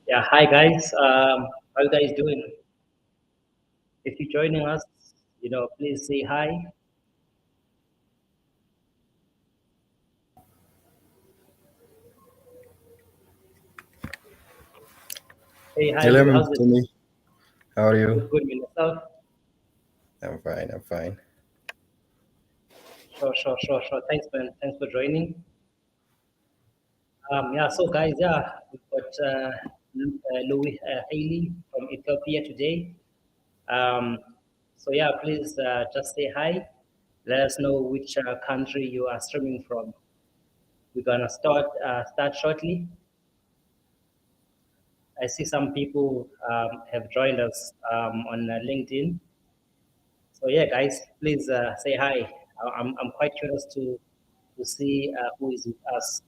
Yeah, hi guys. How you guys doing? If you're joining us, please say hi. Hey, hi, Hello, you. How's it? Tony. How are Good, you? good, man. Yourself? I'm fine. I'm fine. Sure, sure, sure, sure. Thanks, man. Thanks for joining. Yeah. So, guys, we've got Louis Haley from Ethiopia today. Um, so, yeah, please just say hi. Let us know which country you are streaming from. We're gonna start shortly. I see some people have joined us on LinkedIn. So yeah, guys, please say hi. I'm quite curious to see who is with us.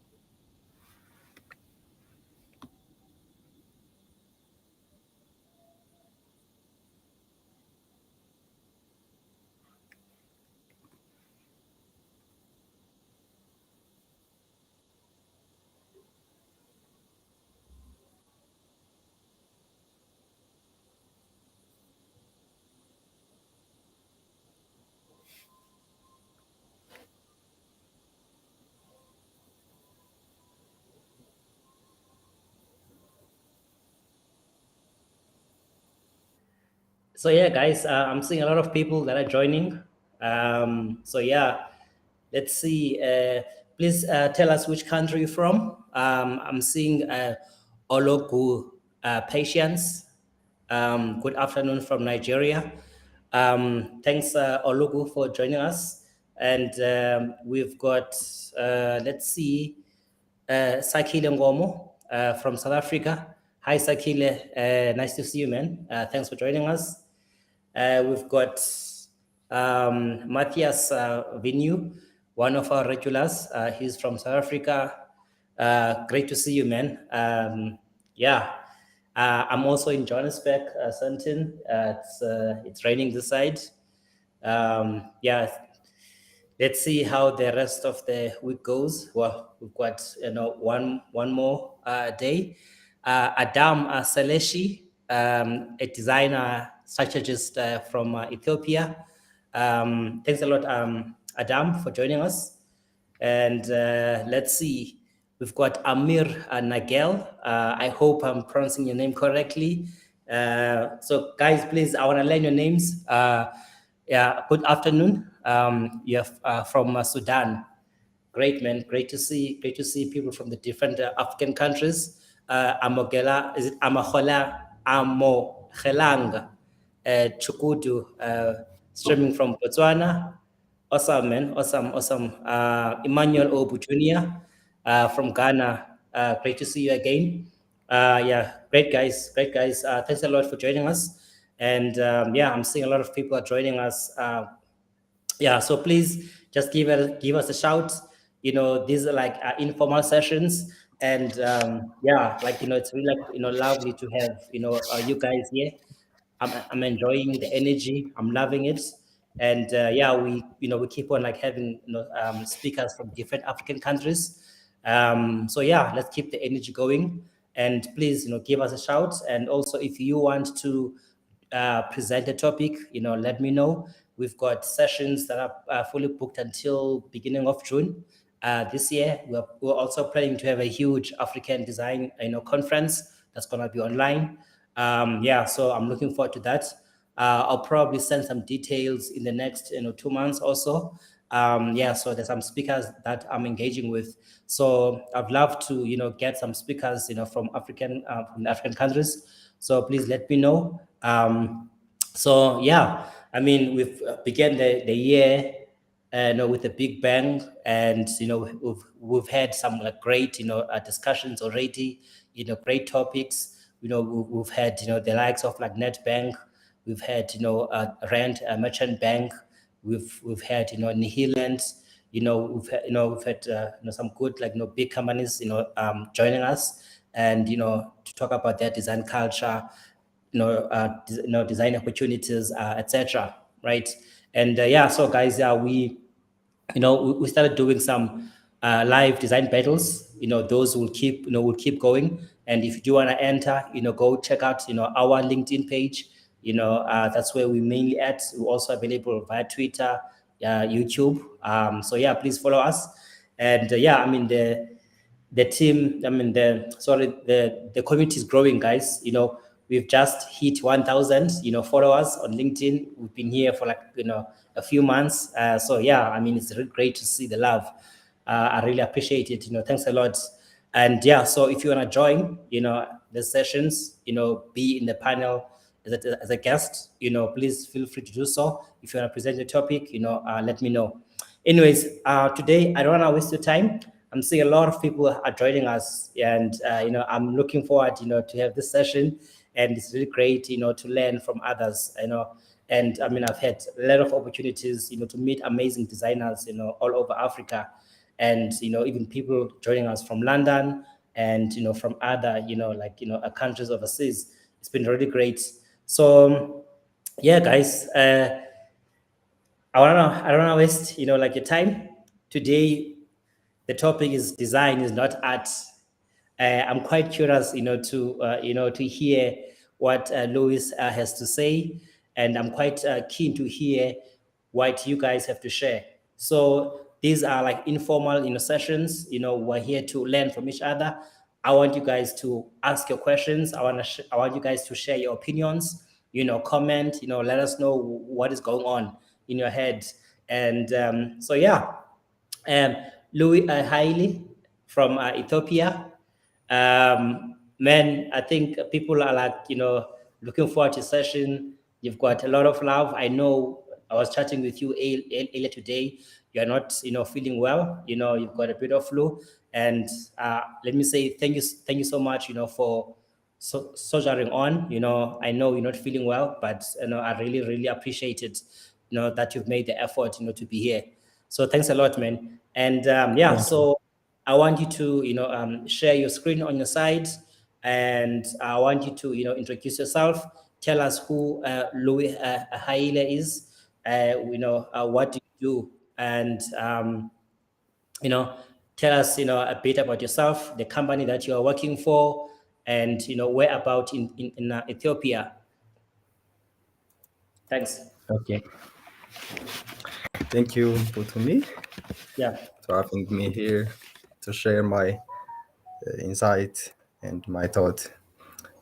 So yeah, guys, I'm seeing a lot of people that are joining. So yeah, let's see. Please tell us which country you're from. I'm seeing Ologu Patience. Good afternoon from Nigeria. Thanks, Ologu, for joining us. And we've got, let's see, Sakile Ngomo from South Africa. Hi, Sakile. Nice to see you, man. Thanks for joining us. We've got Matthias Vinu, one of our regulars. He's from South Africa. Great to see you, man. Yeah, I'm also in Johannesburg, Sandton. It's raining this side. Yeah, let's see how the rest of the week goes. Well, we've got one more day. Adam Saleshi, a designer strategist from Ethiopia. Thanks a lot, Adam, for joining us. And let's see, we've got Amir Nagel. I hope I'm pronouncing your name correctly. So, guys, please, I want to learn your names. Yeah, good afternoon. You're from Sudan. Great, man. Great to see people from the different African countries. Amogela, is it Amahola Amogelang Chukudu, streaming from Botswana. Awesome, man. Awesome, awesome. Emmanuel Obu Jr. From Ghana. Great to see you again. Yeah, great guys. Great guys. Thanks a lot for joining us. And yeah, I'm seeing a lot of people are joining us. Yeah, so please just give us a shout. These are like informal sessions, and yeah, like it's really like lovely to have you guys here. I'm enjoying the energy. I'm loving it, and yeah, we keep on like having speakers from different African countries. So yeah, let's keep the energy going, and please give us a shout. And also, if you want to present a topic, let me know. We've got sessions that are fully booked until beginning of June. This year, we're also planning to have a huge African design, conference that's gonna be online. Yeah, so I'm looking forward to that. I'll probably send some details in the next, 2 months or so. Yeah, so there's some speakers that I'm engaging with. So I'd love to, get some speakers, from the African countries. So please let me know. So yeah, I mean, we've began the year, with a big bang, and we've had some like great discussions already. Great topics. We've had the likes of like NetBank. We've had Rand Merchant Bank. We've had Nihiland. We've had some good like big companies joining us, and to talk about their design culture, design opportunities, etc. Right? And yeah, so guys, we started doing some live design battles. Those will keep going. And if you do want to enter, go check out, our LinkedIn page. That's where we mainly at. We're also available via Twitter, YouTube. So yeah, please follow us. And yeah, I mean the team, I mean the community is growing, guys. We've just hit 1,000, followers on LinkedIn. We've been here for like, a few months. So yeah, I mean, it's really great to see the love. I really appreciate it. Thanks a lot. And yeah, so if you want to join, the sessions, be in the panel as a guest, please feel free to do so. If you want to present your topic, let me know. Anyways, today I don't want to waste your time. I'm seeing a lot of people are joining us, and I'm looking forward, to have this session, and it's really great, to learn from others, and I mean I've had a lot of opportunities, to meet amazing designers, all over Africa, and even people joining us from London and from other like countries overseas. It's been really great. So yeah, guys. I don't wanna waste like your time. Today, the topic is design is not art. I'm quite curious, to hear what Louis has to say, and I'm quite keen to hear what you guys have to share. So these are like informal, sessions. We're here to learn from each other. I want you guys to ask your questions. I want you guys to share your opinions. Comment. Let us know what is going on in your head. And so yeah, um, Louis Haile from Ethiopia. Man, I think people are like, looking forward to session. You've got a lot of love. I know I was chatting with you earlier today. You're not, feeling well. You've got a bit of flu. And let me say thank you so much, for soldiering on. I know you're not feeling well, but I really, really appreciate it, that you've made the effort, to be here. So thanks a lot, man. And yeah, Thank you. so I want you to, share your screen on your side, and I want you to, introduce yourself. Tell us who Louis Haile is. What do you do, and you know, tell us, a bit about yourself, the company that you are working for, and where about in Ethiopia. Thanks. Okay. Thank you, Putumi, Yeah. for having me here to share my insight and my thought.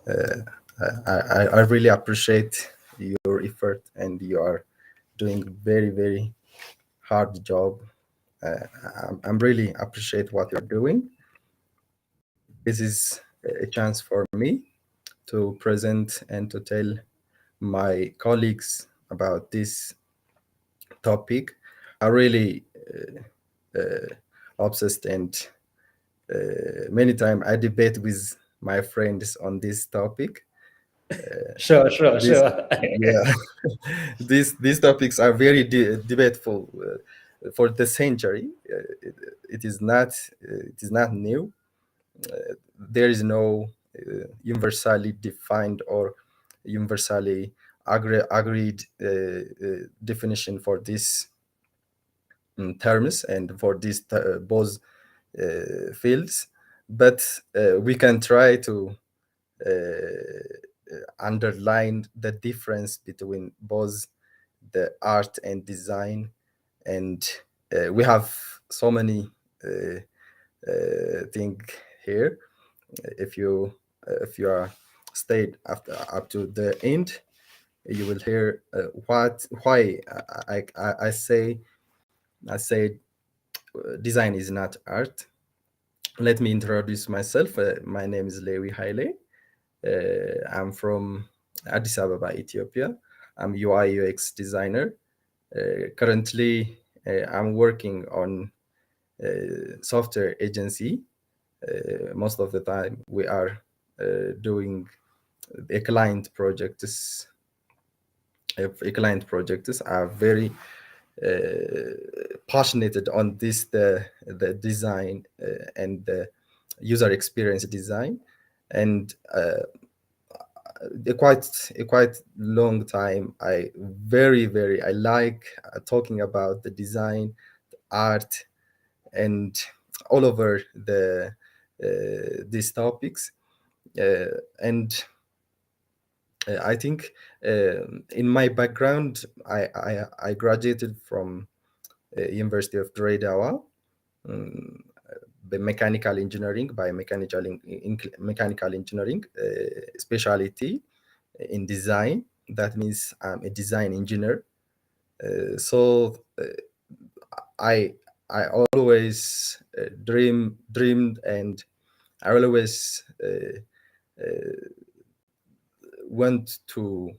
I really appreciate your effort, and you are doing very, very hard job. I'm really appreciate what you're doing. This is a chance for me to present and to tell my colleagues about this topic. I really obsessed, and many times I debate with my friends on this topic. Sure, sure, This, sure. yeah, these topics are very debateful for the century. It is not new. There is no universally defined or universally agreed definition for these terms and for these both fields, but we can try to underline the difference between both the art and design. And we have so many things here. If you are stayed up to the end, you will hear why I say design is not art. Let me introduce myself. My name is Lewi Haile. I'm from Addis Ababa, Ethiopia. I'm UI UX designer. Currently, I'm working on a software agency. Most of the time, we are doing a client projects. A client projects are very passionate on this the design and the user experience design, and a quite long time I like talking about the design, the art, and all over these topics. And I think in my background, I graduated from University of Drei um, by mechanical engineering, mechanical engineering specialty in design. That means I'm a design engineer. So I always dreamed, and I always want to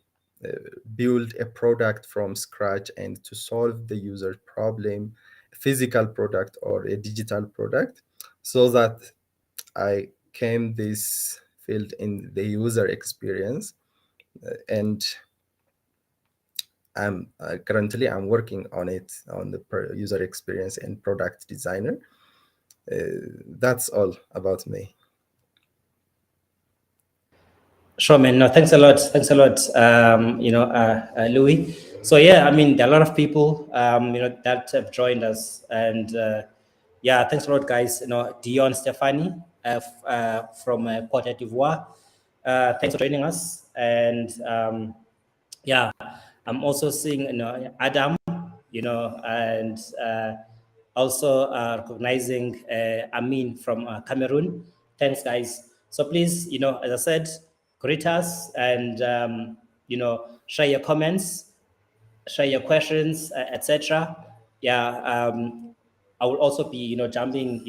build a product from scratch and to solve the user problem, physical product or a digital product, so that I came this field in the user experience. And I'm currently I'm working on it, on the user experience and product designer. That's all about me. Sure, man. No, thanks a lot. Thanks a lot, Louis. So yeah, I mean, there are a lot of people, that have joined us, and yeah, thanks a lot, guys. Dion Stefani from Cote d'Ivoire. Thanks for joining us, and yeah, I'm also seeing Adam, and also recognizing Amin from Cameroon. Thanks, guys. So please, as I said, greet us and share your comments, share your questions, etc. Yeah, I will also be jumping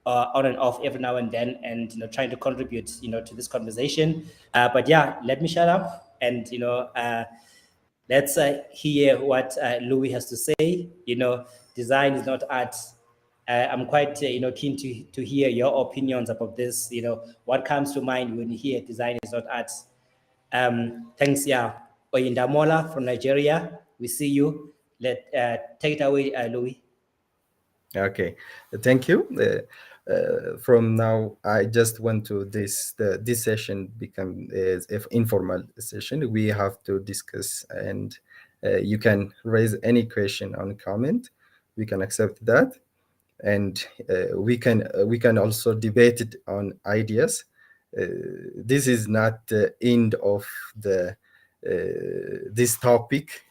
on and off every now and then, and trying to contribute to this conversation. But yeah, let me shut up and let's hear what Louis has to say. Design is not art. I'm quite keen to hear your opinions about this. What comes to mind when you hear design is not art? Thanks, yeah. Oyindamola from Nigeria, we see you. Take it away, Louis. Okay, thank you. From now, I just want to this session become an informal session. We have to discuss, and you can raise any question on comment. We can accept that, and we can also debate it on ideas. This is not the end of the this topic.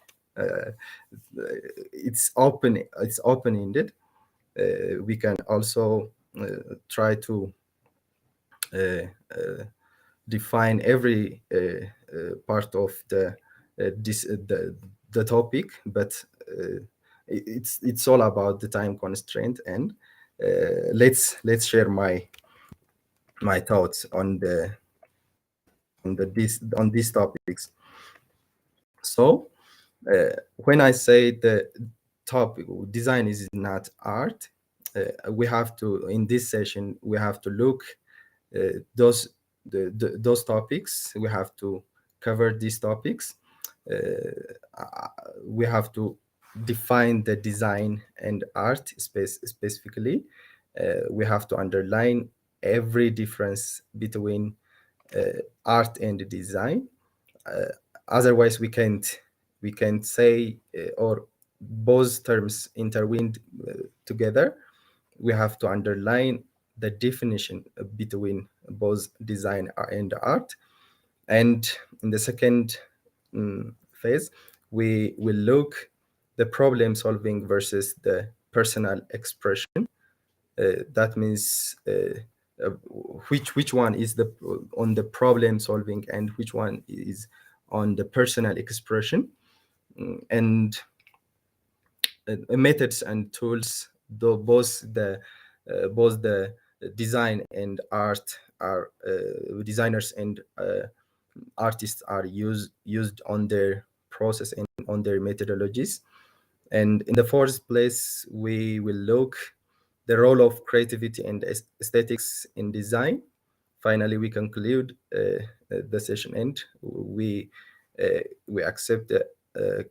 It's open. It's open ended. We can also try to define every part of the topic, but it's all about the time constraint. And let's share my thoughts on these topics. So when I say the topic design is not art, we have to, in this session, we have to look those topics. We have to cover these topics. We have to define the design and art specifically. We have to underline every difference between art and design. Otherwise, we can't say or both terms intertwined together. We have to underline the definition between both design and art. And in the second phase, we will look the problem solving versus the personal expression. That means which one is the on the problem solving and which one is on the personal expression. And methods and tools, though both the design and art are designers and artists are used on their process and on their methodologies. And in the fourth place, we will look the role of creativity and aesthetics in design. Finally, we conclude the session, and we accept the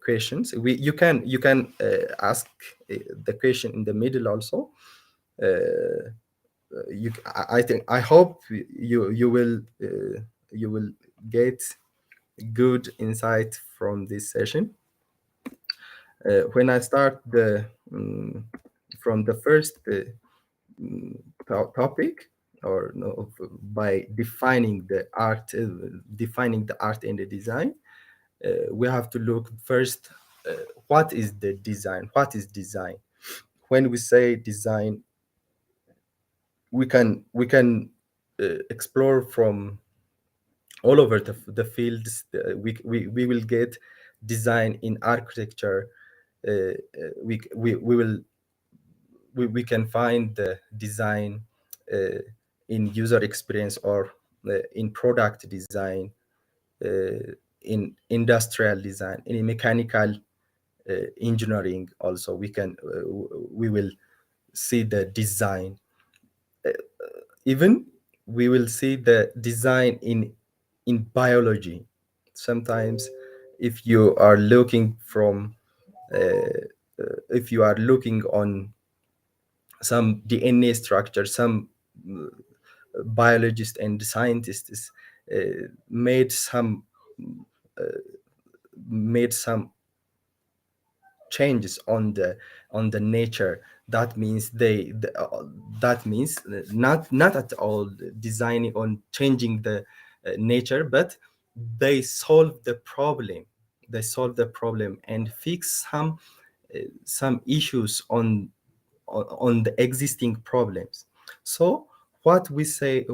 questions. You can ask the question in the middle also. I think, I hope you will get good insight from this session. When I start from the first topic, or no, by defining the art and the design, we have to look first, what is the design? What is design? When we say design, we can explore from all over the fields. We will get design in architecture. We will we can find the design uh, in user experience, or in product design, in industrial design, in mechanical engineering. Also, we will see the design. Even we will see the design in biology. Sometimes, if you are looking from if you are looking on some DNA structure, some biologists and scientists made some changes on the nature. That means that means not at all designing on changing the nature, but they solve the problem. They solve the problem and fix some issues on the existing problems. So what we say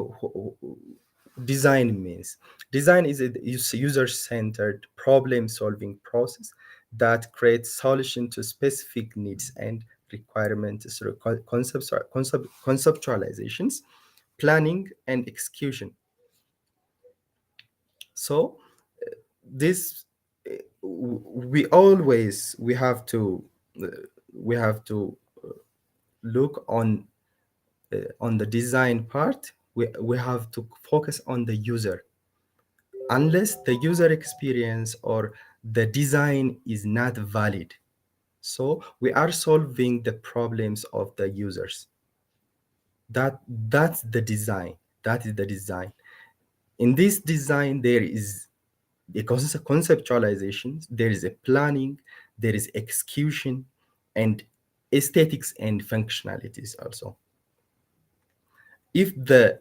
design means, design is a user-centered problem-solving process that creates solution to specific needs and requirements through conceptualizations, planning, and execution. So this we have to uh, we have to look on the design part. We have to focus on the user. Unless the user experience or the design is not valid, so we are solving the problems of the users. That's the design. That is the design. In this design, there is a conceptualization, there is a planning, there is execution, and aesthetics and functionalities also. If the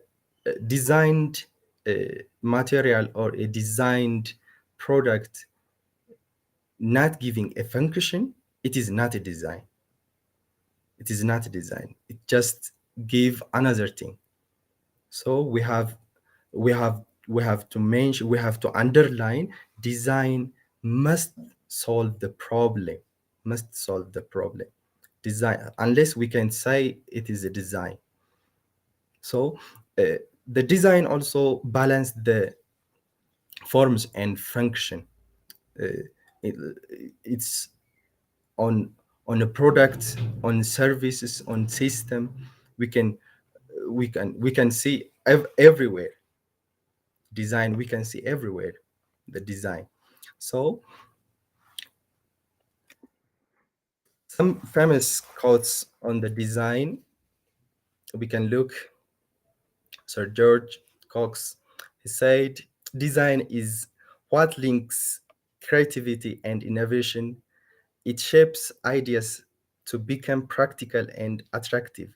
designed uh, material or a designed product not giving a function, it is not a design. It is not a design. It just give another thing. So we have to underline, design must solve the problem. Must solve the problem. Design, unless we can say it is a design. So the design also balance the forms and function. It, it's on a product, on services, on system. We can see everywhere design. We can see everywhere the design. So some famous quotes on the design we can look. Sir George Cox, he said, design is what links creativity and innovation. It shapes ideas to become practical and attractive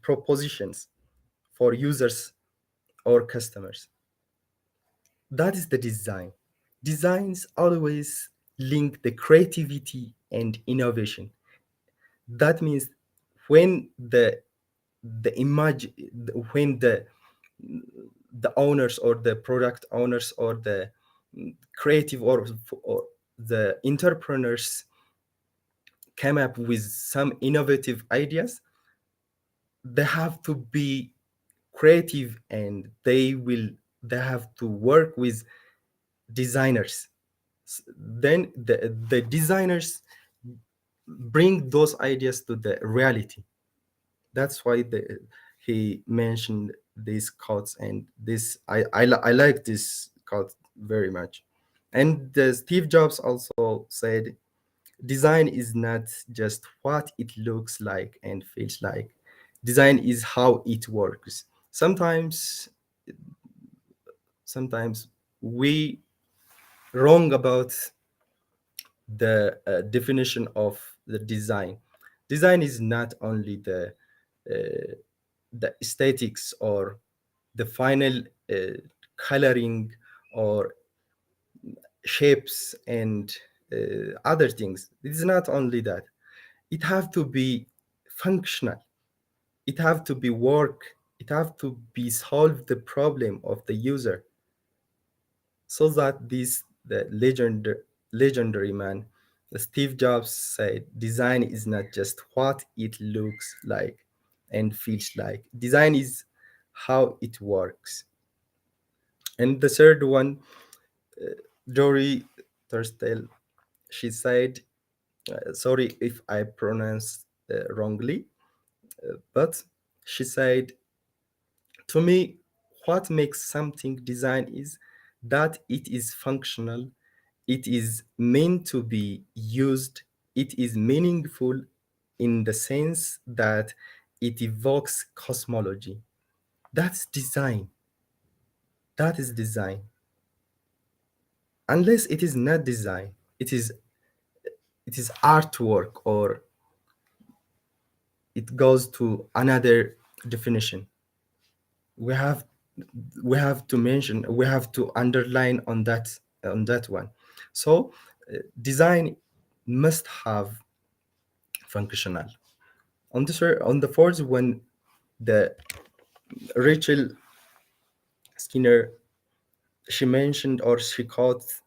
propositions for users or customers. That is the design. Designs always link the creativity and innovation. That means when the image when the owners or the product owners or the creative or the entrepreneurs come up with some innovative ideas, they have to be creative, and they have to work with designers. Then the designers bring those ideas to the reality. That's why he mentioned these quotes, and I like this quote very much. And Steve Jobs also said, design is not just what it looks like and feels like. Design is how it works. Sometimes we wrong about the definition of the design. Design is not only the aesthetics or the final coloring or shapes and other things. It is not only that. It have to be functional. It have to be work. It have to be solve the problem of the user, so that this the legendary man, Steve Jobs, said, design is not just what it looks like and feels like. Design is how it works. And the third one, Dory Thurstel, she said, sorry if I pronounce wrongly, but she said, to me, what makes something design is that it is functional, it is meant to be used, it is meaningful in the sense that it evokes cosmology. That's design. That is design. Unless it is not design, it is artwork, or it goes to another definition. We have to mention, we have to underline on that one. So design must have functional. On the fourth one, the Rachel Skinner, she mentioned, or she quotes,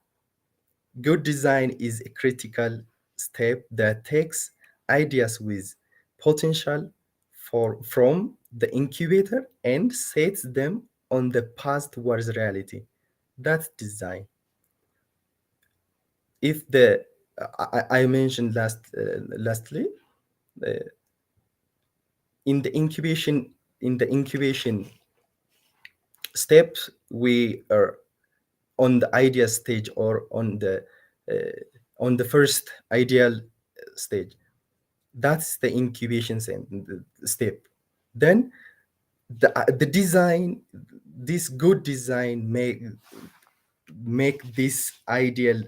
good design is a critical step that takes ideas with potential from the incubator and sets them on the path towards reality. That's design. If the I mentioned lastly, in the incubation steps, we are on the idea stage, or on the first ideal stage. That's the incubation step. Then the design, this good design make this ideal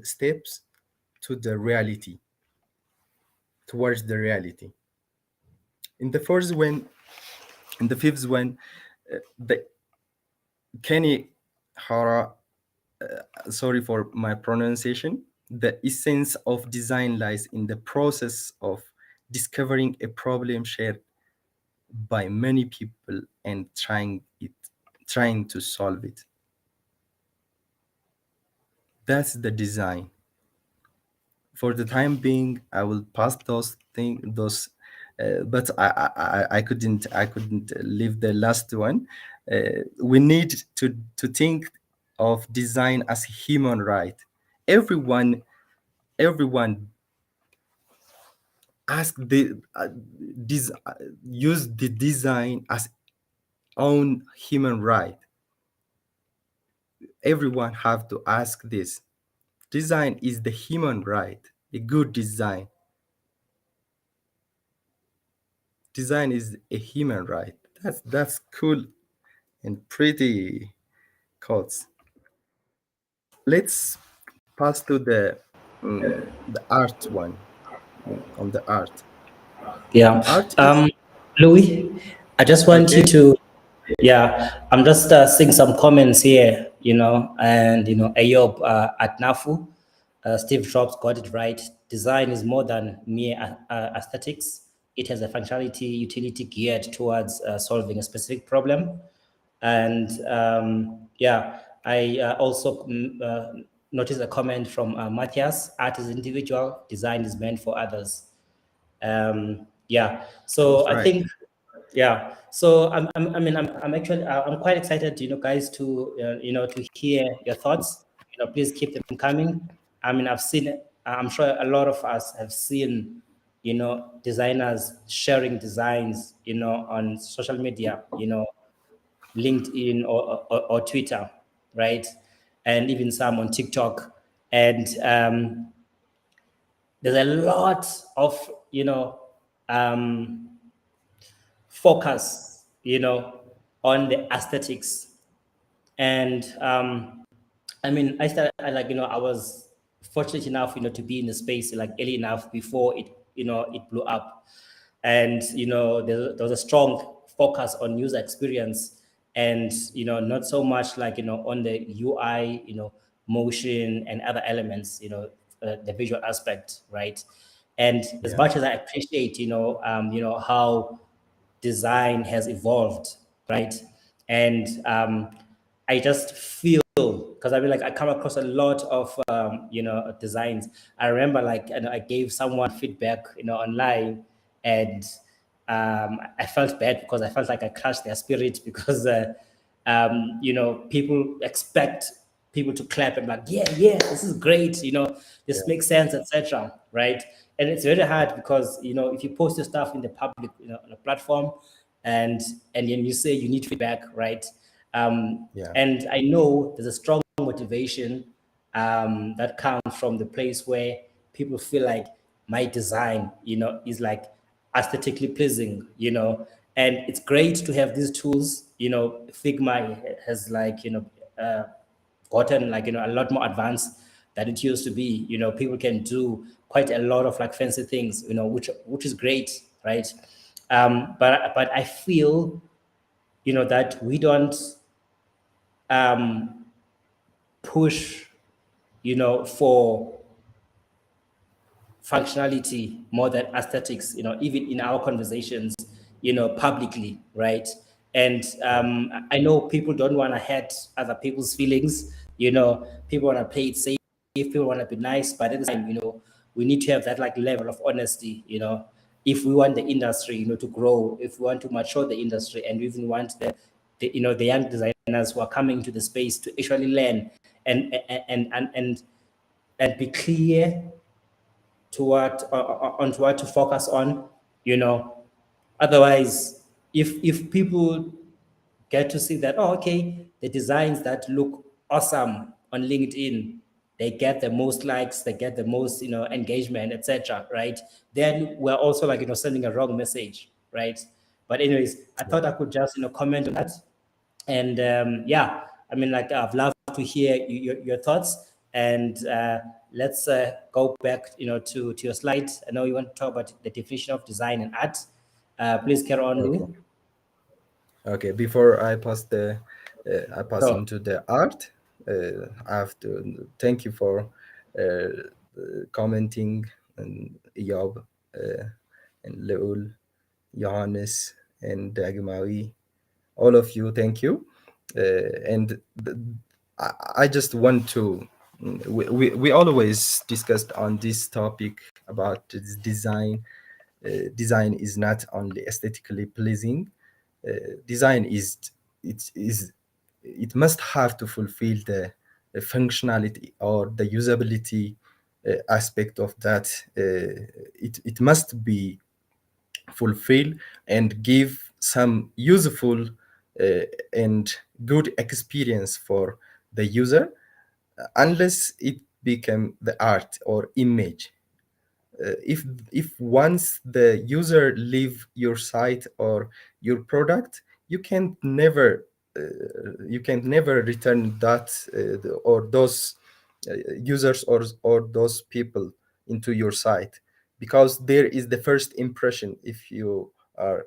steps to the reality, towards the reality. In the first one, in the fifth one, the Kenny Hara, sorry for my pronunciation, the essence of design lies in the process of discovering a problem shared by many people and trying to solve it. That's the design. For the time being, I will pass those, but I couldn't leave the last one. We need to think of design as a human right. Everyone ask use the design as own human right. Everyone have to ask this. Design is the human right. A good design. Design is a human right. That's cool and pretty quotes. Let's pass to the art one. On the art. Yeah. Art is Louis, I just want you okay. to, yeah, I'm just seeing some comments here, and, Ayob at NAFU, Steve Jobs got it right. Design is more than mere aesthetics. It has a functionality, utility geared towards solving a specific problem. And yeah, I also noticed a comment from Matthias, art is individual, design is meant for others. Yeah, so That's I right. think, yeah, so I'm actually, I'm quite excited, guys, to hear your thoughts. Please keep them coming. I've seen, I'm sure a lot of us have seen, designers sharing designs, on social media, LinkedIn or Twitter, right? And even some on TikTok. And there's a lot of, um, focus, on the aesthetics. And I started, I was fortunate enough, to be in the space like early enough before it blew up. And, there was a strong focus on user experience and, not so much like, on the UI, motion and other elements, the visual aspect, right? And as Yeah. much as I appreciate, how design has evolved, right? And I just feel, because I mean, like, I come across a lot of designs. I remember, like, I gave someone feedback, online, and I felt bad because I felt like I crushed their spirit because people expect people to clap and like, yeah, yeah, this is great, this makes sense, etc. Right? And it's very hard because if you post your stuff in the public, on a platform, and then you say you need feedback, right? Yeah. And I know there's a strong motivation that comes from the place where people feel like my design, is like aesthetically pleasing, and it's great to have these tools. Figma has like, gotten like, a lot more advanced than it used to be. People can do quite a lot of like fancy things, which is great, right? But I feel, that we don't um, push, for functionality more than aesthetics, even in our conversations, publicly, right? And Yeah. I know people don't want to hurt other people's feelings, people want to play it safe, people want to be nice, but at the same time, we need to have that like level of honesty, if we want the industry, to grow, if we want to mature the industry, and we even want the young designers who are coming to the space to actually learn and be clear to on what to focus on, you know. Otherwise, if people get to see that, oh, okay, the designs that look awesome on LinkedIn, they get the most likes, they get the most, engagement, etc. Right? Then we're also like, sending a wrong message, right? But anyways, I Yeah. thought I could just, comment on that. And yeah, I mean, like, I've loved to hear your thoughts. And let's go back, to your slides. I know you want to talk about the definition of design and art. Please carry on, Okay. Lou. Okay. Before I pass So, into the art, I have to thank you for commenting, and Yob, and Leul, Johannes, and Dagmawi. All of you, thank you. And I just want to, we always discussed on this topic about this design. Design is not only aesthetically pleasing. Design it must have to fulfill the functionality or the usability aspect of that. It must be fulfill and give some useful and good experience for the user, unless it become the art or image. If once the user leave your site or your product, you can never return that or those users or those people into your site, because there is the first impression. If you are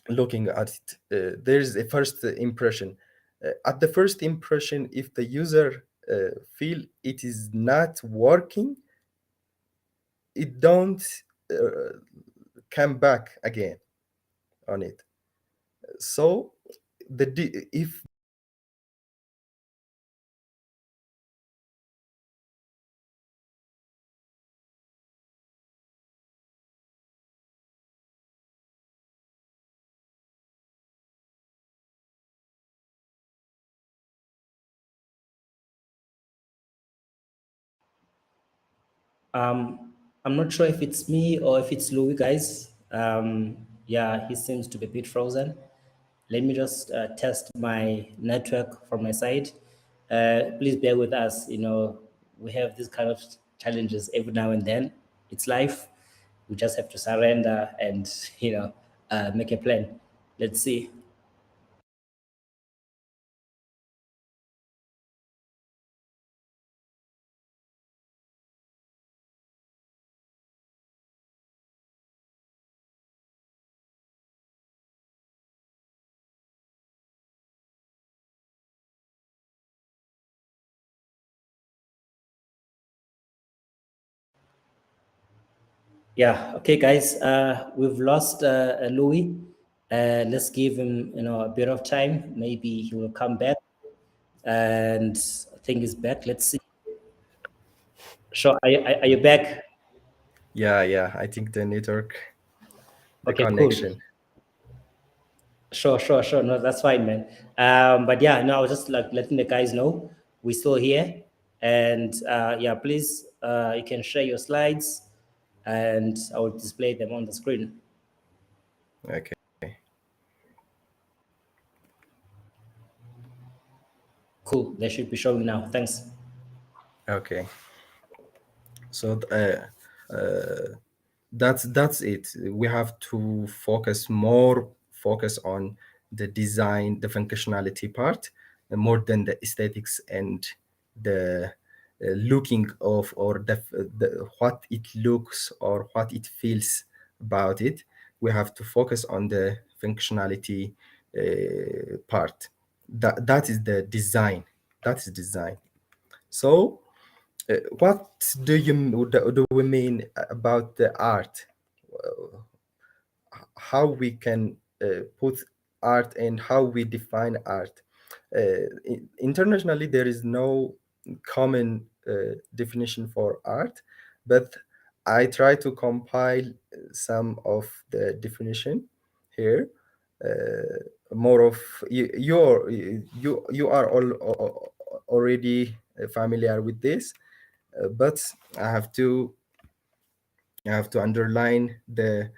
looking at it, there is a first impression. At the first impression, if the user feel it is not working, it don't uh, come back again on it. So if I'm not sure if it's me or if it's Louis, guys. Yeah, he seems to be a bit frozen. Let me just test my network from my side. Please bear with us. We have these kind of challenges every now and then. It's life. We just have to surrender and, make a plan. Let's see. Yeah. Okay, guys. We've lost Louis. Let's give him, a bit of time. Maybe he will come back. And I think he's back. Let's see. Sure. Are you back? Yeah, I think the network, the Okay. Cool. connection. Sure. No, that's fine, man. But yeah, no, I was just like letting the guys know we're still here, and yeah, please, you can share your slides, and I will display them on the screen. Okay. Cool. They should be showing now. Thanks. Okay. So that's it. We have to focus on the design, the functionality part, more than the aesthetics and the looking of, or the what it looks or what it feels about it. We have to focus on the functionality part. That is the design. That is design. So what do we mean about the art? How we can put art and how we define art? Internationally, there is no common definition for art, but I try to compile some of the definition here. More of you are already familiar with this, but I have to underline the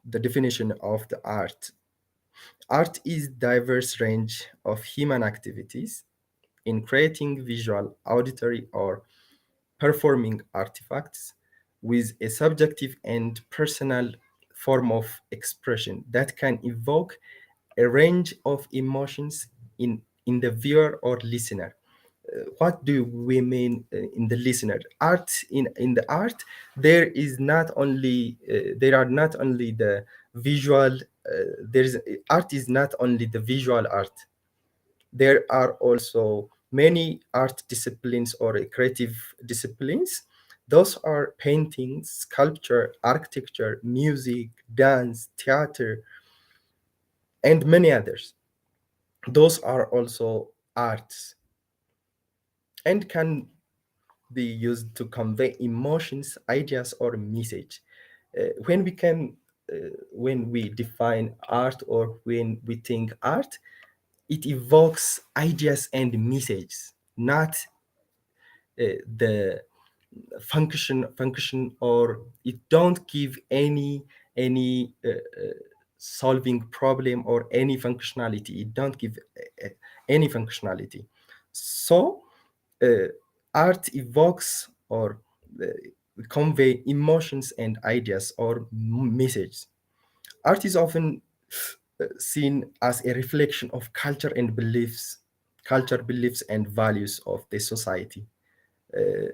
definition of the art. Art is diverse range of human activities in creating visual, auditory, or performing artifacts with a subjective and personal form of expression that can evoke a range of emotions in the viewer or listener. What do we mean in the listener? Art, in the art, there are not only the visual, there is art is not only the visual art. There are also many art disciplines or creative disciplines. Those are painting, sculpture, architecture, music, dance, theater, and many others. Those are also arts and can be used to convey emotions, ideas, or message. When we can, when we define art or when we think art, it evokes ideas and messages, not the function, or it don't give any solving problem or any functionality. It don't give any functionality. So uh, art evokes or uh, convey emotions and ideas or messages. Art is often seen as a reflection of culture, beliefs, and values of the society.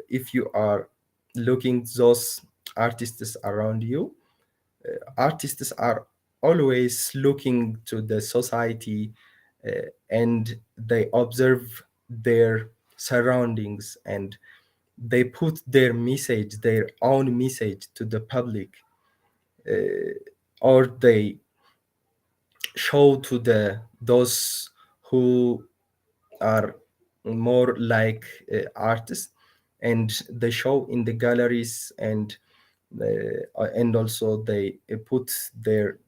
If you are looking those artists around you, artists are always looking to the society, and they observe their surroundings, and they put their message, their own message, to the public, or they show to the those who are more like artists, and they show in the galleries, and also they put their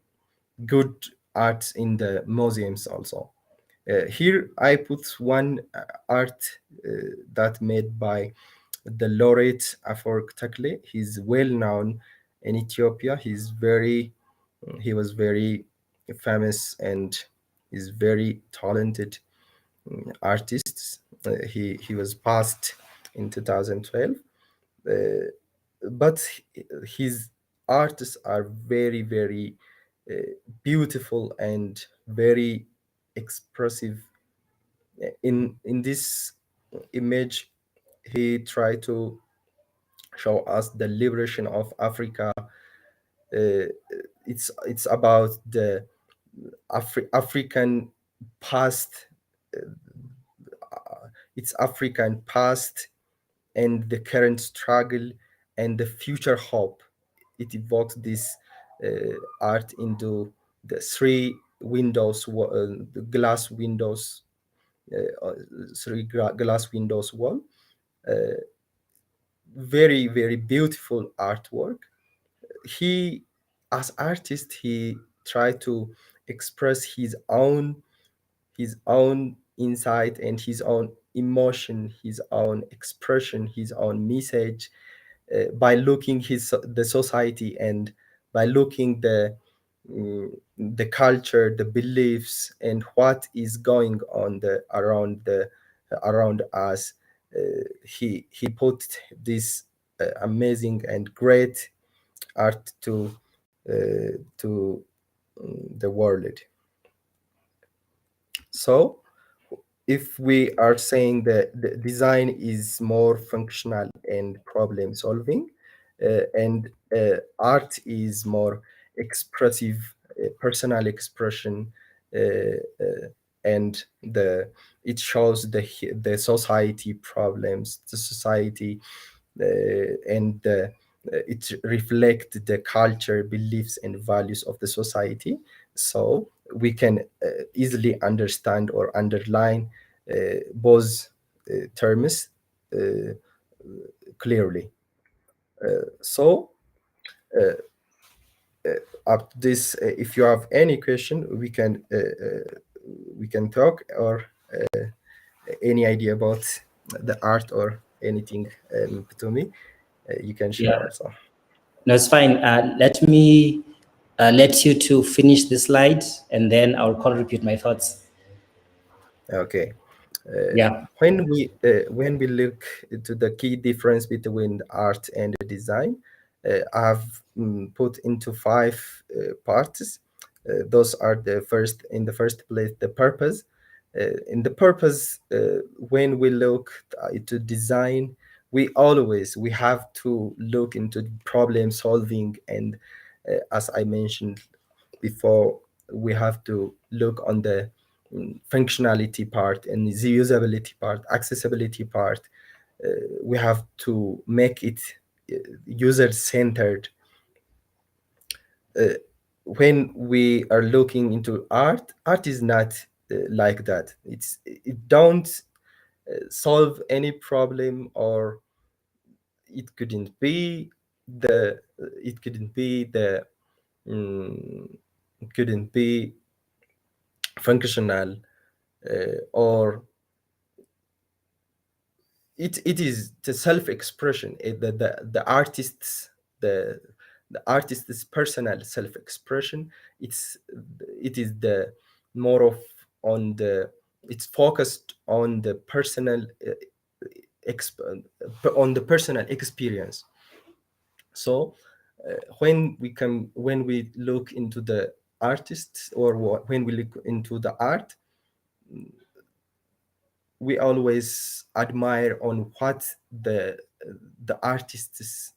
good arts in the museums also. Here I put one art that made by the laureate Afork Takle. He's well known in Ethiopia. He was very famous and is very talented artist. He was passed in 2012, uh, but his artists are very beautiful and very expressive. In this image, he tried to show us the liberation of Africa. It's about the African past, its African past, and the current struggle, and the future hope. It evokes this art into the three windows, the glass windows, uh, glass windows wall. Very, very beautiful artwork. He, as artist, he tried to express his own insight and his own emotion, his own expression, his own message, by looking the society, and by looking the culture, the beliefs, and what is going on around us. He put this amazing and great art to the world. So if we are saying that the design is more functional and problem solving, and art is more expressive, personal expression, uh, uh, and it shows the society problems, the society, and it reflect the culture, beliefs, and values of the society. So we can easily understand or underline both terms uh, clearly. So up to this, if you have any question, we can talk, or any idea about the art or anything to me, you can share Yeah. also. No, it's fine. Let me let you to finish the slide, and then I'll contribute my thoughts. Okay. Yeah. When we look to the key difference between art and design, I've put into five parts. Those are in the first place, the purpose. In the purpose, when we look to design, we have to look into problem solving, and as I mentioned before, we have to look on the functionality part and the usability part, accessibility part. We have to make it user centered. When we are looking into art is not like that. It don't solve any problem, or it couldn't be it couldn't be the mm, couldn't be functional, or it is the self-expression, the artist's the the artist's personal self-expression. It is the more of on the it's focused on the personal on the personal experience. So when we look into the artists, or when we look into the art, we always admire on what the artist is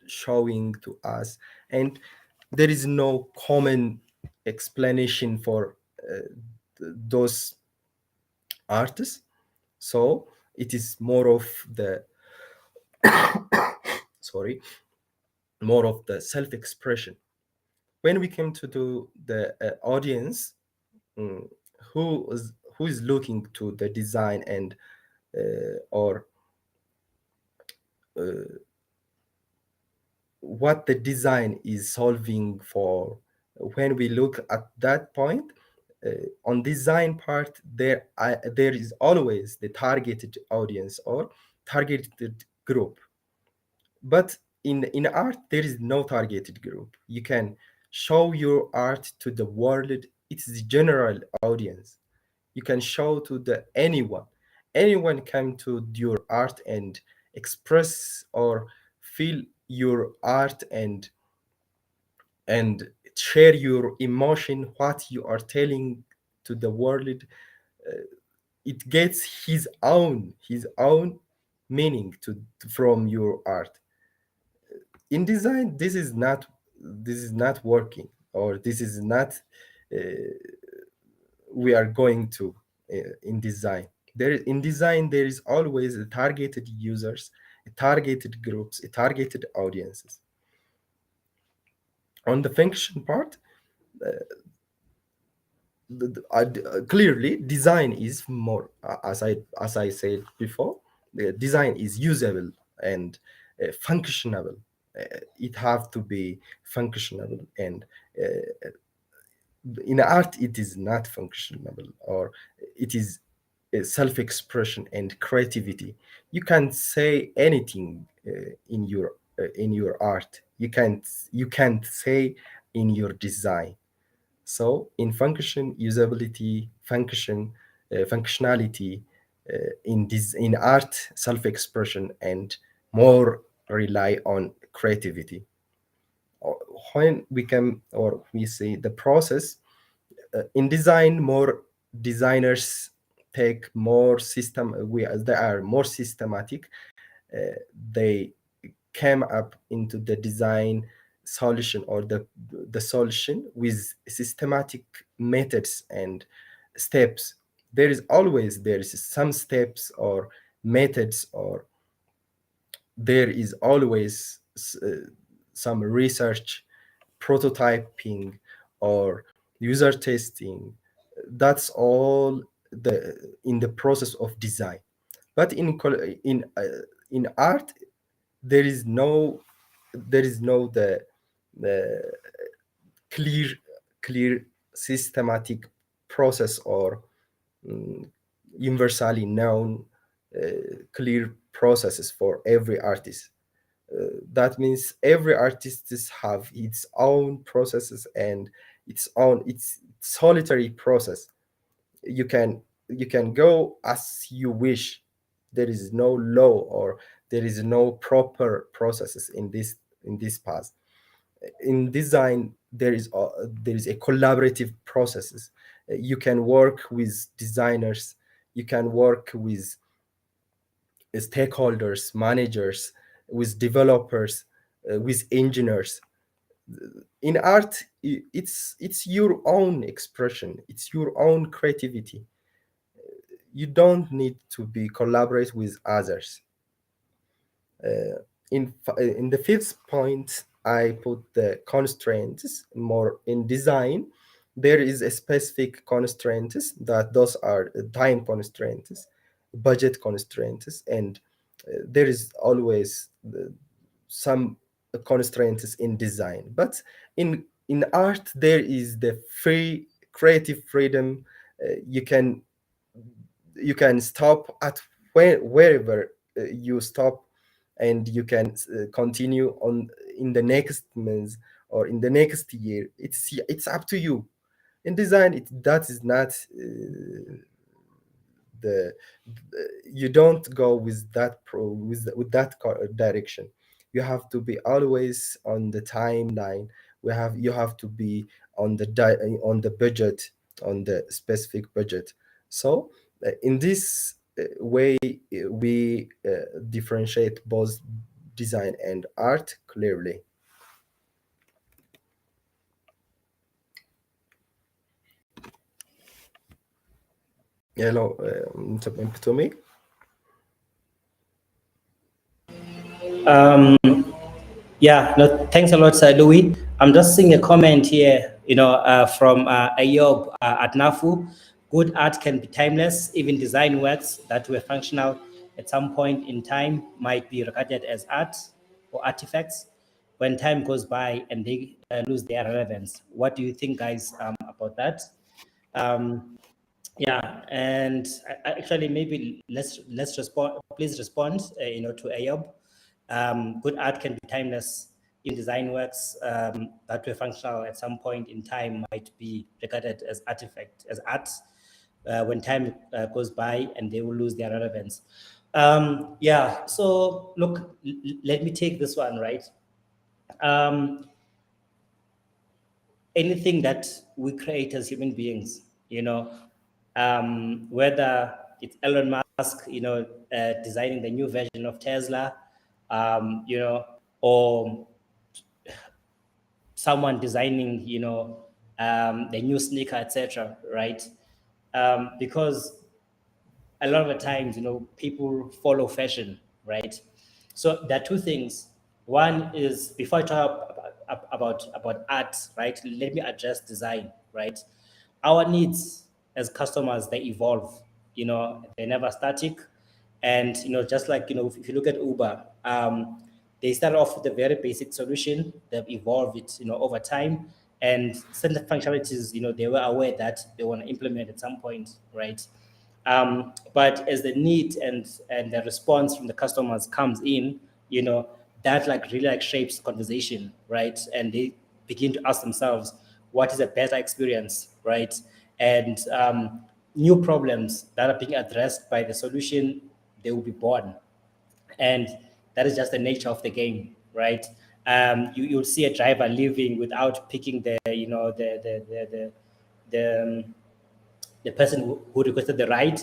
showing to us, and there is no common explanation for those artists. So it is more of the sorry more of the self-expression. When we come to the audience, mm, who is looking to the design, and or what the design is solving for. When we look at that point, on design part, there is always the targeted audience or targeted group. But in art, there is no targeted group. You can show your art to the world. It's the general audience. You can show to the anyone can to your art and express or feel your art, and share your emotion, what you are telling to the world. It gets his own meaning from your art. In design, this is not working, or this is not uh, we are going to in design. In design, there is always a targeted users, a targeted groups, a targeted audiences. On the function part, clearly design is more, as I said before, the design is usable and functionable. It have to be functionable, and in art it is not functionable, or it is self-expression and creativity. You can say anything in your art. You can't say in your design. So in function, usability, functionality, in art, self-expression, and more rely on creativity. When we can, or we see the process, in design, more designers take more system. They are more systematic. They came up into the design solution, or the solution with systematic methods and steps. There is some steps or methods, or there is always some research, prototyping, or user testing. That's all in the process of design. But in art, there is no the clear clear systematic process, or mm, universally known clear processes for every artist. That means every artist have its own processes and its solitary process. You can go as you wish. There is no law, or there is no proper processes in this path. In design, there is a collaborative processes. You can work with designers, you can work with stakeholders, managers, with developers, with engineers. In art, it's your own expression, it's your own creativity. You don't need to be collaborate with others. In the fifth point, I put the constraints more in design. There is a specific constraints, that those are time constraints, budget constraints, and there is always some constraints in design. But in art, there is the free creative freedom. You can stop at wherever you stop, and you can continue on in the next month or in the next year. It's up to you. In design, that is not the you don't go with that direction. You have to be always on the timeline. You have to be on the budget, on the specific budget. So in this way, we differentiate both design and art clearly. Hello, to me. Yeah, no, thanks a lot, Sir Louis. I'm just seeing a comment here, from Ayob at Nafu. Good art can be timeless. Even design works that were functional at some point in time might be regarded as art or artifacts when time goes by and they lose their relevance. What do you think, guys, about that? Yeah, and actually, maybe let's respond. Please respond. To Ayob. Good art can be timeless. In design works that were functional at some point in time might be regarded as art when time goes by and they will lose their relevance. Yeah. So look, let me take this one, right. Um, Anything that we create as human beings, whether it's Elon Musk, designing the new version of Tesla, or someone designing, the new sneaker, etc. Right? Because a lot of the times, people follow fashion, right? So there are two things. One is, before I talk about art, right? Let me address design, right? Our needs as customers, they evolve. They're never static, and just like if you look at Uber, they started off with a very basic solution. They've evolved it, over time, and certain functionalities, they were aware that they want to implement at some point, right? But as the need and the response from the customers comes in, that like really like shapes conversation, right? And they begin to ask themselves, what is a better experience, right? And new problems that are being addressed by the solution, they will be born, and that is just the nature of the game, right? You'll see a driver leaving without picking the person who requested the ride.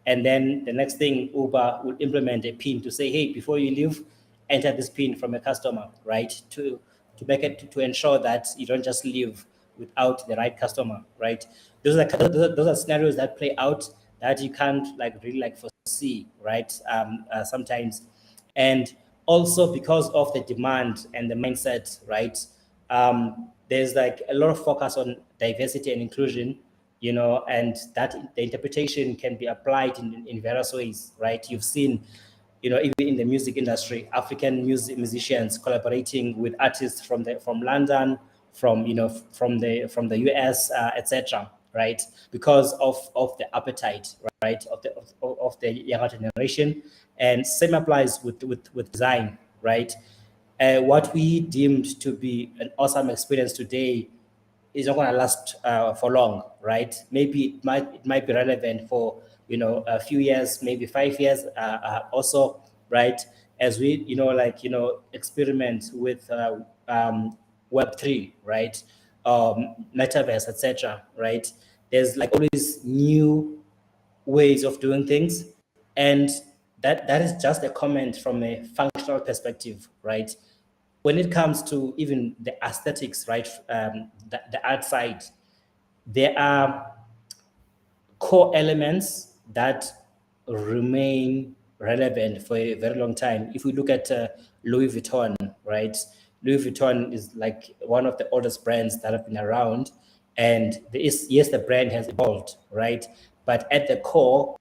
And then the next thing, Uber will implement a pin to say, hey, before you leave, enter this pin from a customer, right? To make it to ensure that you don't just leave without the right customer, right? Those are scenarios that play out that you can't like really like foresee, right? Sometimes, and also because of the demand and the mindset, right? There's like a lot of focus on diversity and inclusion, and that the interpretation can be applied in various ways, right? You've seen, even in the music industry, African musicians collaborating with artists from London, from the US, etc., right? Because of the appetite, right, of the younger generation, and same applies with design, right? What we deemed to be an awesome experience today is not going to last for long, right? Maybe it might be relevant for a few years, maybe 5 years also, right? As we experiment with Web3, right? Metaverse, etc., right? There's like always new ways of doing things, and that is just a comment from a functional perspective, right? When it comes to even the aesthetics, right, the art side, there are core elements that remain relevant for a very long time. If we look at Louis Vuitton, right? Louis Vuitton is like one of the oldest brands that have been around. And yes, the brand has evolved, right? But at the core,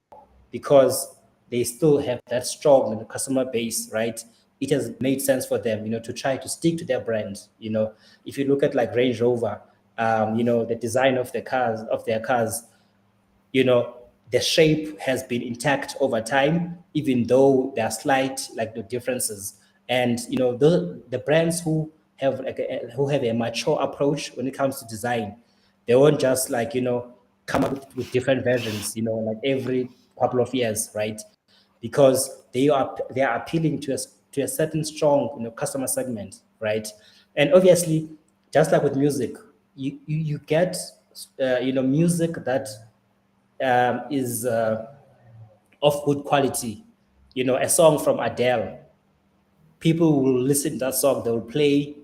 because they still have that strong customer base, right? It has made sense for them, to try to stick to their brand. If you look at like Range Rover, the design of their cars, the shape has been intact over time, even though there are slight like the differences. And the brands who have a mature approach when it comes to design, they won't just like come up with different versions, like every couple of years, right? Because they are appealing to a certain strong customer segment, right? And obviously, just like with music, you get music that is of good quality. A song from Adele, people will listen to that song, they will play,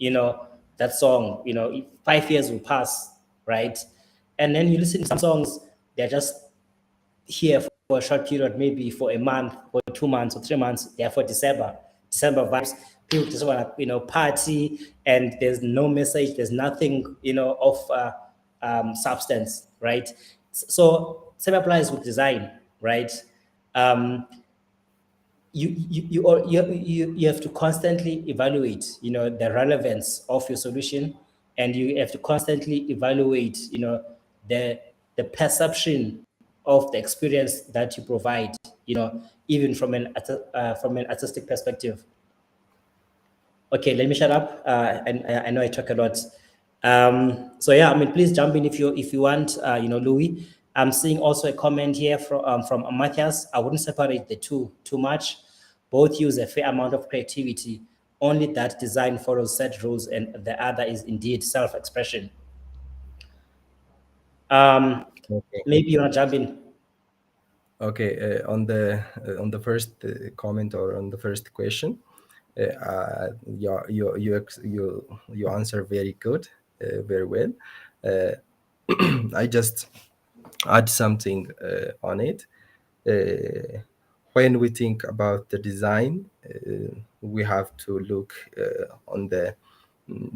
that song, 5 years will pass, right? And then you listen to some songs, they're just here for a short period, maybe for a month, or 2 months, or 3 months, they're for December vibes. People just want to, party, and there's no message, there's nothing, of substance, right? So same applies with design, right? Um, you have to constantly evaluate the relevance of your solution, and you have to constantly evaluate the perception of the experience that you provide, even from an artistic perspective. Okay, let me shut up. And I know I talk a lot. So yeah, I mean, please jump in if you want. Louis. I'm seeing also a comment here from Matthias. I wouldn't separate the two too much. Both use a fair amount of creativity. Only that design follows set rules, and the other is indeed self-expression. Okay. Maybe you want to jump in. Okay, on the first comment, or on the first question, you answer very good, very well. I just add something on it. When we think about the design, we have to look on the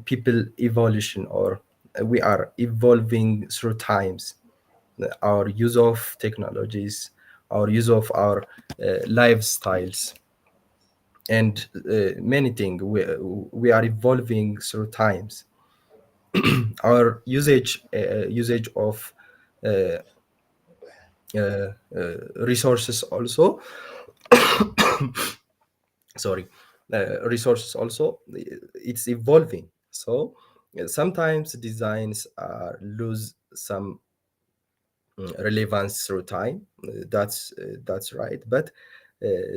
people evolution, or we are evolving through times. Our use of technologies, our use of our lifestyles, and many things. We are evolving through times. Our usage of uh, resources also, sorry, resources also, it's evolving. So sometimes designs lose some relevance through time. That's right, but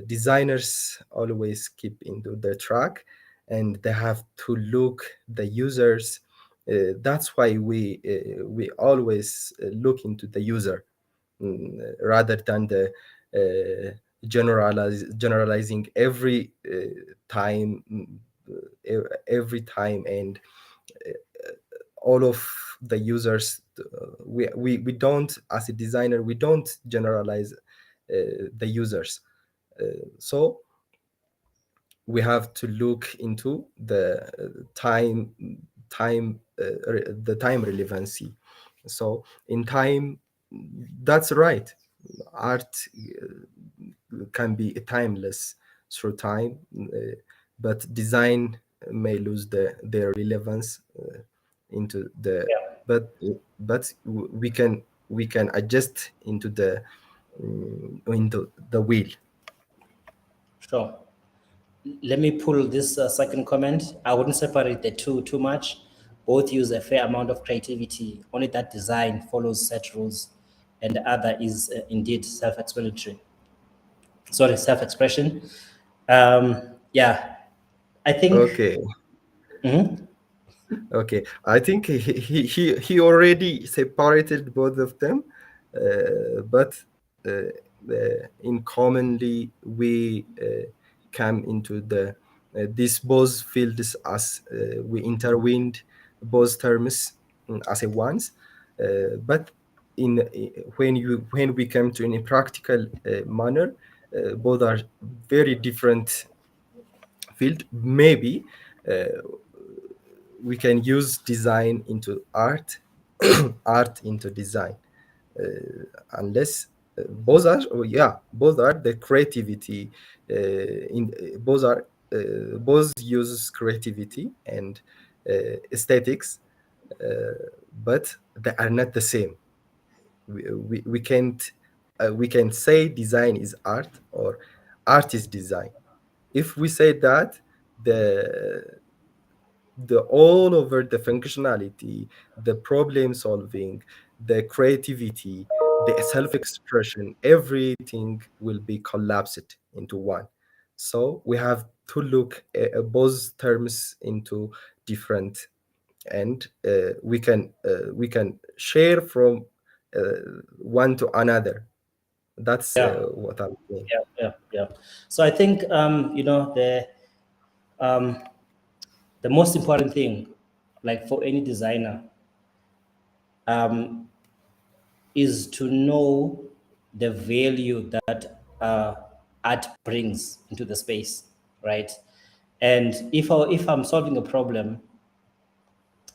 designers always keep into the track, and they have to look the users. That's why we always look into the user, rather than the generalizing every time, every time, and all of the users. We don't, as a designer, we don't generalize the users. So we have to look into the the time relevancy. So in time, that's right, art can be timeless through time, but design may lose their relevance into the, Yeah, but we can adjust into the wheel. sure. Let me pull this second comment. I wouldn't separate the two too much. Both use a fair amount of creativity. Only that design follows set rules, and the other is indeed self-explanatory. Sorry, self-expression. Yeah, I think. Okay. Mhm. Okay, I think he already separated both of them, but in commonly we come into the these both fields as we intertwined both terms as a ones, but in when we come to in a practical manner, both are very different field. Maybe uh, we can use design into art, art into design, unless both are, oh, yeah, both are the creativity, in both are both uses creativity and aesthetics, but they are not the same. We can't we can say design is art or art is design. If we say that, the all over the functionality, the problem solving, the creativity, the self-expression, everything will be collapsed into one. So we have to look at both terms into different, and we can share from one to another. That's Yeah, what I'm saying. yeah. So I think um, the most important thing, like for any designer, is to know the value that art brings into the space, right? And if I'm solving a problem,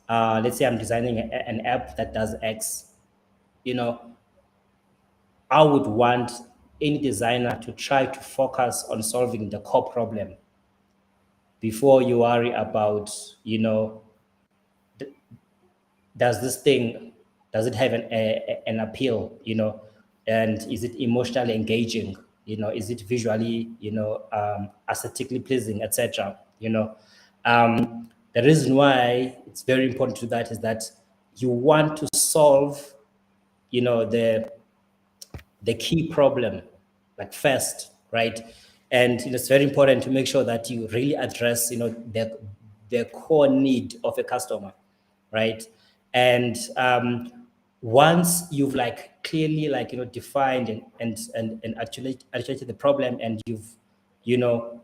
let's say I'm designing an app that does X, you know, I would want any designer to try to focus on solving the core problem before you worry about, does this thing, does it have an appeal, and is it emotionally engaging, is it visually, aesthetically pleasing, etc. The reason why it's very important to that is that you want to solve, the key problem, like first, right? And it's very important to make sure that you really address, the core need of a customer, right? And once you've like clearly like defined and actually articulated the problem, and you've you know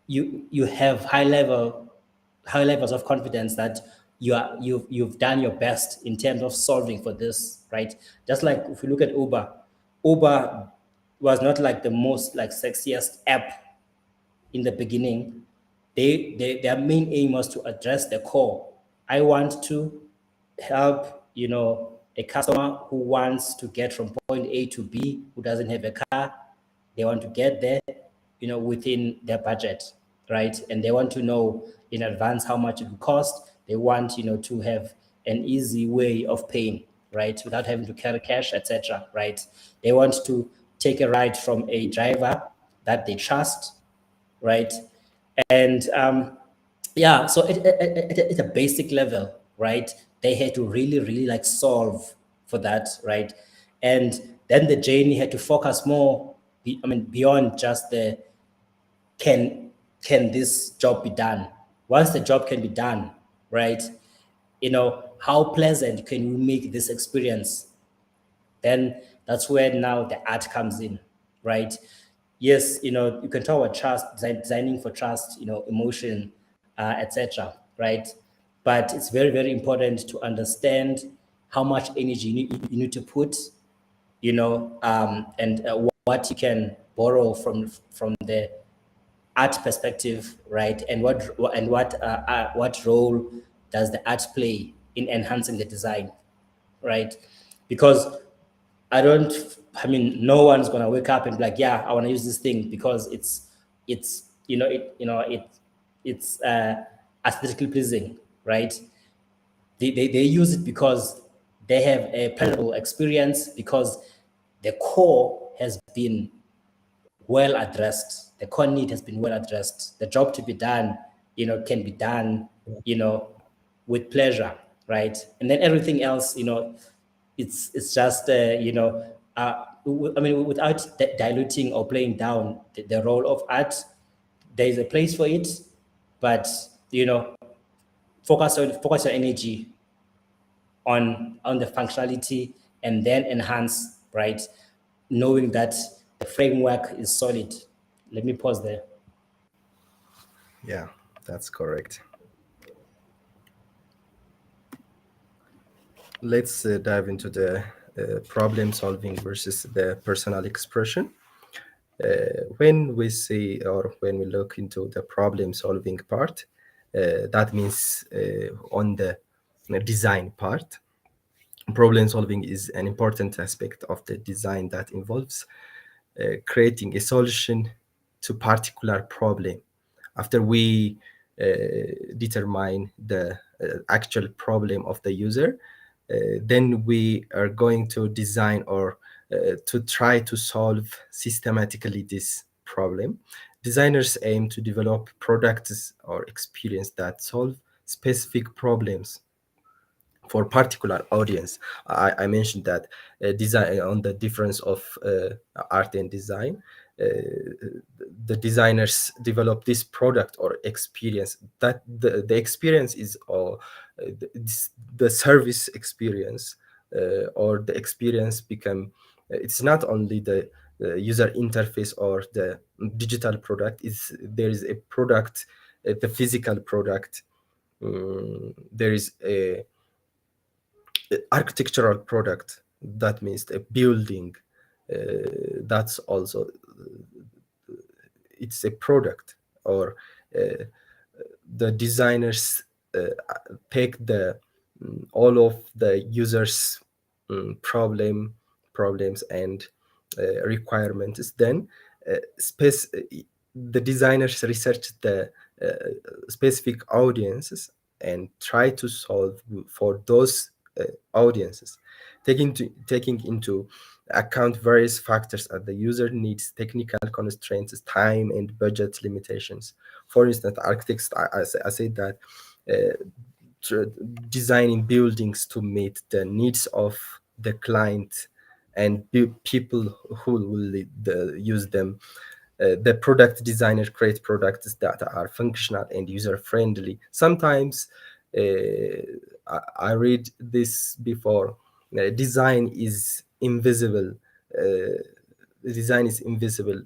you have high levels of confidence that you've done your best in terms of solving for this, right? Just like if you look at Uber, Uber was not like the most like sexiest app in the beginning. Their main aim was to address the core. I want to help, a customer who wants to get from point A to B, who doesn't have a car. They want to get there, within their budget, right? And they want to know in advance how much it will cost. They want, to have an easy way of paying, right? Without having to carry cash, etc., right? They want to take a ride from a driver that they trust, right? And yeah, so at a basic level, right, they had to really, really like solve for that, right? And then the journey had to focus more, beyond just the can can this job be done? Once the job can be done, right? How pleasant can we make this experience? Then that's where now the art comes in, right? Yes, you can talk about trust, designing for trust, emotion, etc., right? But it's very, very important to understand how much energy you need to put, and what you can borrow from the art perspective, right? And what role does the art play in enhancing the design, right? Because no one's gonna wake up and be like, yeah, I want to use this thing because it's it's aesthetically pleasing, right? They use it because they have a pleasurable experience, because the core has been well addressed. The core need has been well addressed. The job to be done, can be done, you know, with pleasure, right? And then everything else, it's just, without diluting or playing down the role of art, there is a place for it, but focus your energy on the functionality, and then enhance, right? Knowing that the framework is solid. Let me pause there. Yeah, that's correct. Let's dive into the problem solving versus the personal expression. When we see or when we look into the problem solving part, that means on the design part. Problem solving is an important aspect of the design that involves creating a solution to particular problem. After we determine the actual problem of the user, then we are going to design or to try to solve systematically this problem. Designers aim to develop products or experience that solve specific problems for particular audience. I mentioned that design on the difference of art and design. The designers develop this product or experience that the experience is the service experience, or the experience become it's not only the user interface or the digital product. Is there is a product, the physical product. There is a architectural product, that means a building, that's also it's a product, or uh, the designers take the all of the users problems and requirements, then space the designers research the specific audiences and try to solve for those audiences, taking into account various factors as the user needs, technical constraints, time and budget limitations. For instance, architects, I said that designing buildings to meet the needs of the client and people who will use them. The product designer create products that are functional and user friendly. Sometimes I read this before. Design is invisible. Design is invisible.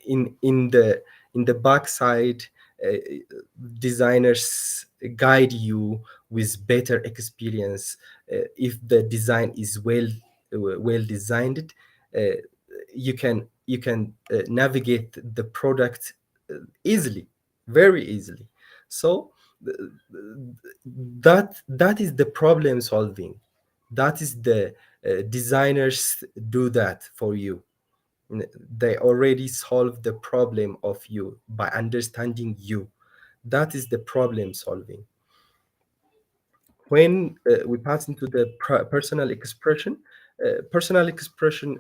In the backside, uh, designers guide you with better experience if the design is well designed. you can navigate the product easily, very easily. So that is the problem solving. That is the designers do that for you. They already solve the problem of you by understanding you. That is the problem solving. When we pass into the personal expression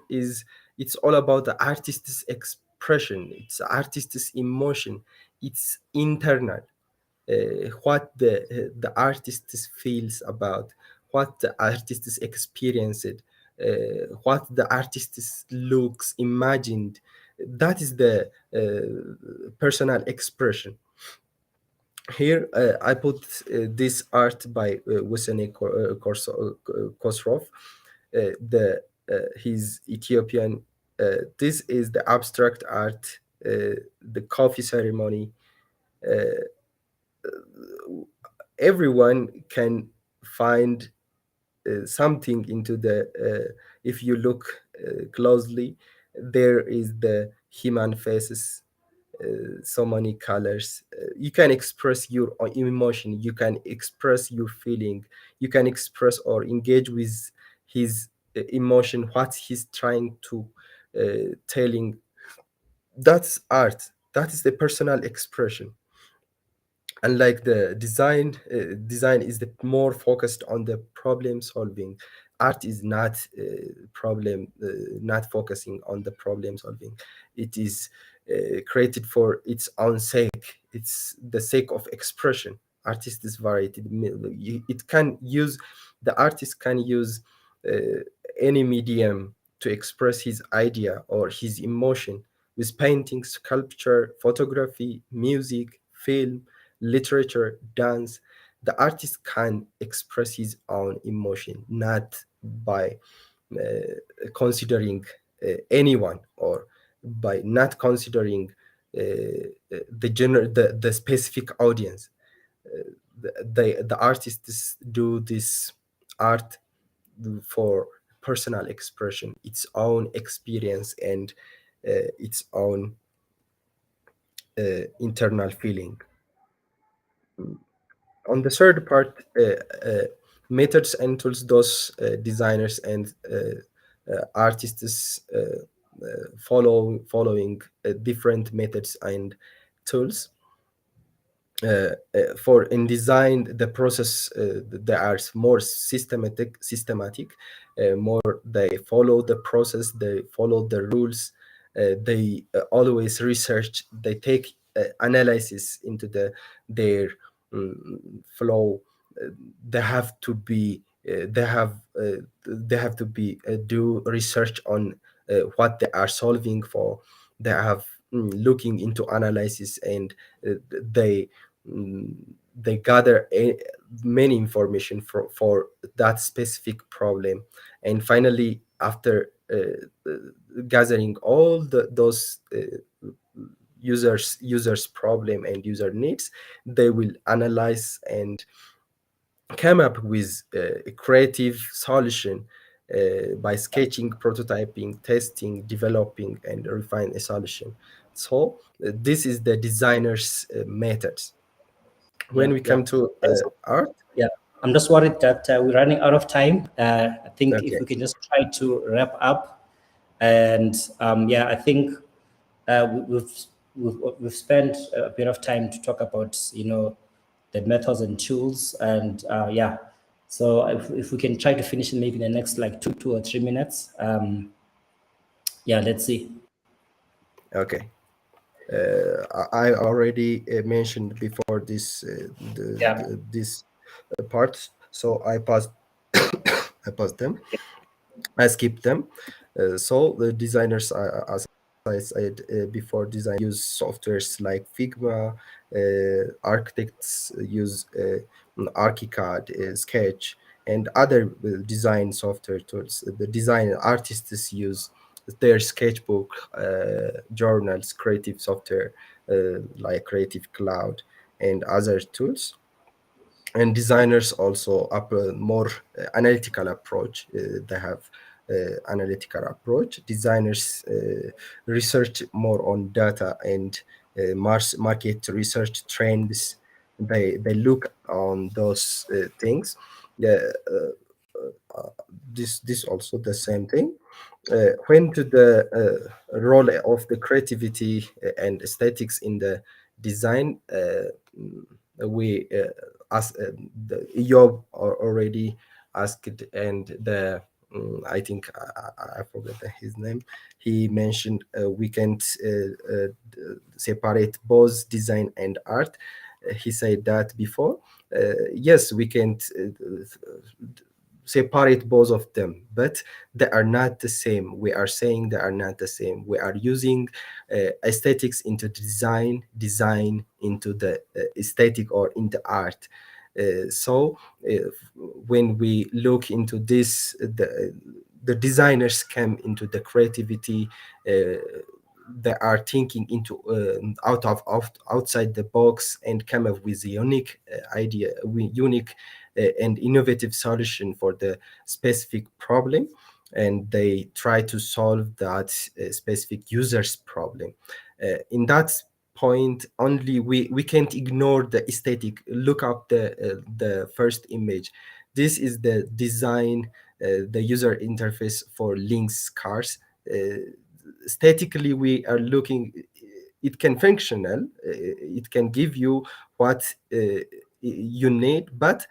is, it's all about the artist's expression, it's artist's emotion, it's internal, what the artist feels about, what the artist experienced, what the artist looks imagined. That is the personal expression. Here I put this art by Wissene Khosrow. The He's Ethiopian. This is the abstract art, the coffee ceremony. Everyone can find something into the. If you look closely, there is the human faces, so many colors. You can express your own emotion, you can express your feeling, you can express or engage with his emotion, what he's trying to telling. That's art, that is the personal expression. Unlike the design is the more focused on the problem solving. Art is not not focusing on the problem solving. It is created for its own sake, it's the sake of expression. Artist is variety. It can use, the artist can use uh, any medium to express his idea or his emotion, with painting, sculpture, photography, music, film, literature, dance. The artist can express his own emotion, not by considering anyone, or by not considering the specific audience. The artists do this art for personal expression, its own experience, and its own internal feeling. On the third part, methods and tools, those designers and artists following different methods and tools. For in design, the process, they are more systematic, more they follow the process, they follow the rules, they always research, they take analysis into their flow. They have to be they have to be do research on what they are solving for. They have looking into analysis, and they mm, they gather many information for that specific problem. And finally, after gathering all those users problem and user needs, they will analyze and come up with a creative solution by sketching, prototyping, testing, developing, and refine a solution. So this is the designer's methods. When Yeah, we yeah. come to And so, art, yeah, I'm just worried that we're running out of time. I think if okay, we can just try to wrap up, and yeah, I think we've spent a bit of time to talk about the methods and tools, and yeah. So if we can try to finish in maybe in the next like 2 or 3 minutes, yeah, let's see. okay. I already mentioned before Yeah, this part, so I paused. I paused them. I skipped them. So the designers, as I said before, design use softwares like Figma. Architects use ArchiCAD, Sketch, and other design software tools. The design artists use their sketchbook, journals, creative software like Creative Cloud, and other tools. And designers also up a more analytical approach. They have analytical approach. Designers research more on data and market research trends. They look on those things. This also the same thing. When to the role of the creativity and aesthetics in the design, we asked the Job already asked, and the I think I forgot his name. He mentioned we can't separate both design and art. He said that before. Yes, we can't separate both of them, but they are not the same. We are saying they are not the same. We are using aesthetics into design, design into the aesthetic or into art. So when we look into this, the designers come into the creativity. They are thinking into outside the box and come up with a unique idea, unique and innovative solution for the specific problem, and they try to solve that specific user's problem. In that point only, we can't ignore the aesthetic. Look up the first image. This is the design, the user interface for Lynx cars. Aesthetically, we are looking, it can functional, it can give you what you need, but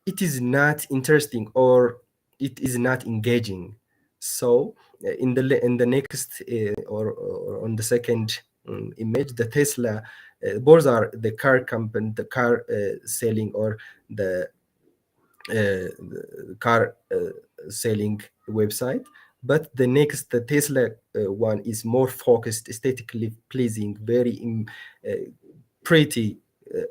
it is not interesting or it is not engaging. So in the next or on the second image, the Tesla, both are the car company, the car selling, or the car selling website. But the next, the Tesla one, is more focused, aesthetically pleasing, very pretty,